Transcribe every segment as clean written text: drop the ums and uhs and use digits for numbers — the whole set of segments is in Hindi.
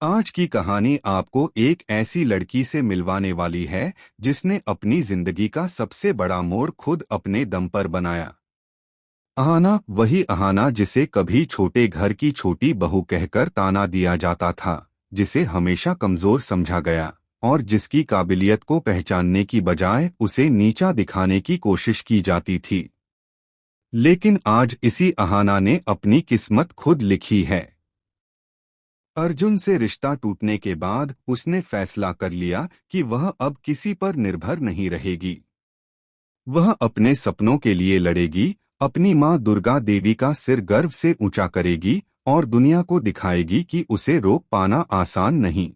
आज की कहानी आपको एक ऐसी लड़की से मिलवाने वाली है जिसने अपनी जिंदगी का सबसे बड़ा मोड़ खुद अपने दम पर बनाया। अहाना, वही अहाना जिसे कभी छोटे घर की छोटी बहू कहकर ताना दिया जाता था, जिसे हमेशा कमजोर समझा गया और जिसकी काबिलियत को पहचानने की बजाय उसे नीचा दिखाने की कोशिश की जाती थी। लेकिन आज इसी अहाना ने अपनी किस्मत खुद लिखी है। अर्जुन से रिश्ता टूटने के बाद उसने फैसला कर लिया कि वह अब किसी पर निर्भर नहीं रहेगी। वह अपने सपनों के लिए लड़ेगी, अपनी मां दुर्गा देवी का सिर गर्व से ऊंचा करेगी और दुनिया को दिखाएगी कि उसे रोक पाना आसान नहीं।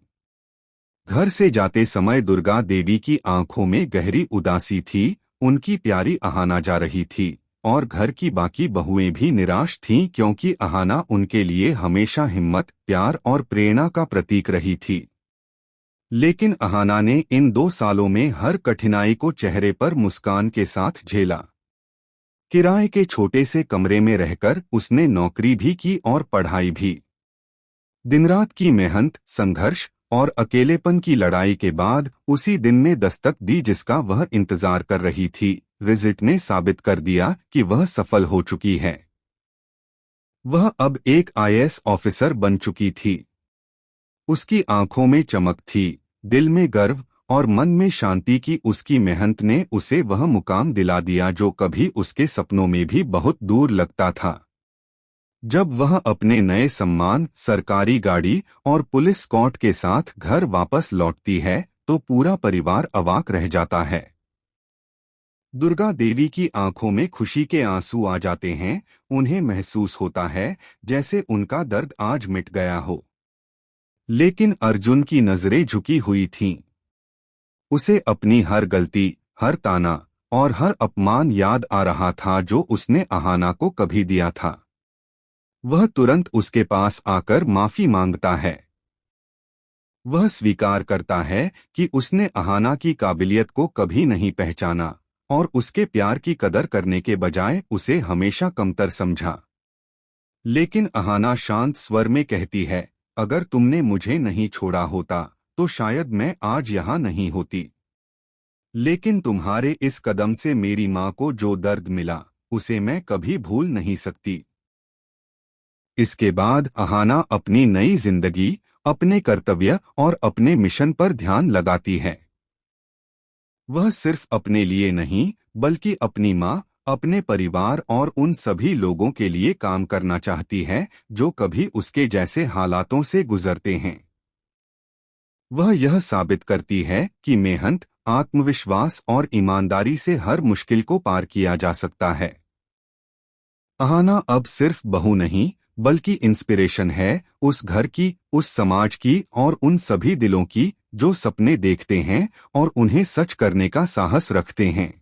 घर से जाते समय दुर्गा देवी की आंखों में गहरी उदासी थी। उनकी प्यारी अहाना जा रही थी और घर की बाकी बहुएं भी निराश थीं क्योंकि अहाना उनके लिए हमेशा हिम्मत, प्यार और प्रेरणा का प्रतीक रही थी। लेकिन अहाना ने इन 2 सालों में हर कठिनाई को चेहरे पर मुस्कान के साथ झेला। किराए के छोटे से कमरे में रहकर उसने नौकरी भी की और पढ़ाई भी। दिनरात की मेहनत, संघर्ष और अकेलेपन की लड़ाई के बाद उसी दिन ने दस्तक दी जिसका वह इंतजार कर रही थी। रिजल्ट ने साबित कर दिया कि वह सफल हो चुकी है। वह अब एक आईएएस ऑफिसर बन चुकी थी। उसकी आंखों में चमक थी, दिल में गर्व और मन में शांति की। उसकी मेहनत ने उसे वह मुकाम दिला दिया जो कभी उसके सपनों में भी बहुत दूर लगता था। जब वह अपने नए सम्मान, सरकारी गाड़ी और पुलिस स्कॉट के साथ घर वापस लौटती है तो पूरा परिवार अवाक रह जाता है। दुर्गा देवी की आंखों में खुशी के आंसू आ जाते हैं। उन्हें महसूस होता है जैसे उनका दर्द आज मिट गया हो। लेकिन अर्जुन की नजरें झुकी हुई थीं। उसे अपनी हर गलती, हर ताना और हर अपमान याद आ रहा था जो उसने अहाना को कभी दिया था। वह तुरंत उसके पास आकर माफी मांगता है। वह स्वीकार करता है कि उसने अहाना की काबिलियत को कभी नहीं पहचाना और उसके प्यार की कदर करने के बजाय उसे हमेशा कमतर समझा। लेकिन अहाना शांत स्वर में कहती है, अगर तुमने मुझे नहीं छोड़ा होता तो शायद मैं आज यहाँ नहीं होती। लेकिन तुम्हारे इस कदम से मेरी माँ को जो दर्द मिला उसे मैं कभी भूल नहीं सकती। इसके बाद अहाना अपनी नई जिंदगी, अपने कर्तव्य और अपने मिशन पर ध्यान लगाती है। वह सिर्फ अपने लिए नहीं बल्कि अपनी माँ, अपने परिवार और उन सभी लोगों के लिए काम करना चाहती है जो कभी उसके जैसे हालातों से गुजरते हैं। वह यह साबित करती है कि मेहनत, आत्मविश्वास और ईमानदारी से हर मुश्किल को पार किया जा सकता है। अहाना अब सिर्फ बहू नहीं बल्कि इंस्पिरेशन है, उस घर की, उस समाज की और उन सभी दिलों की जो सपने देखते हैं और उन्हें सच करने का साहस रखते हैं।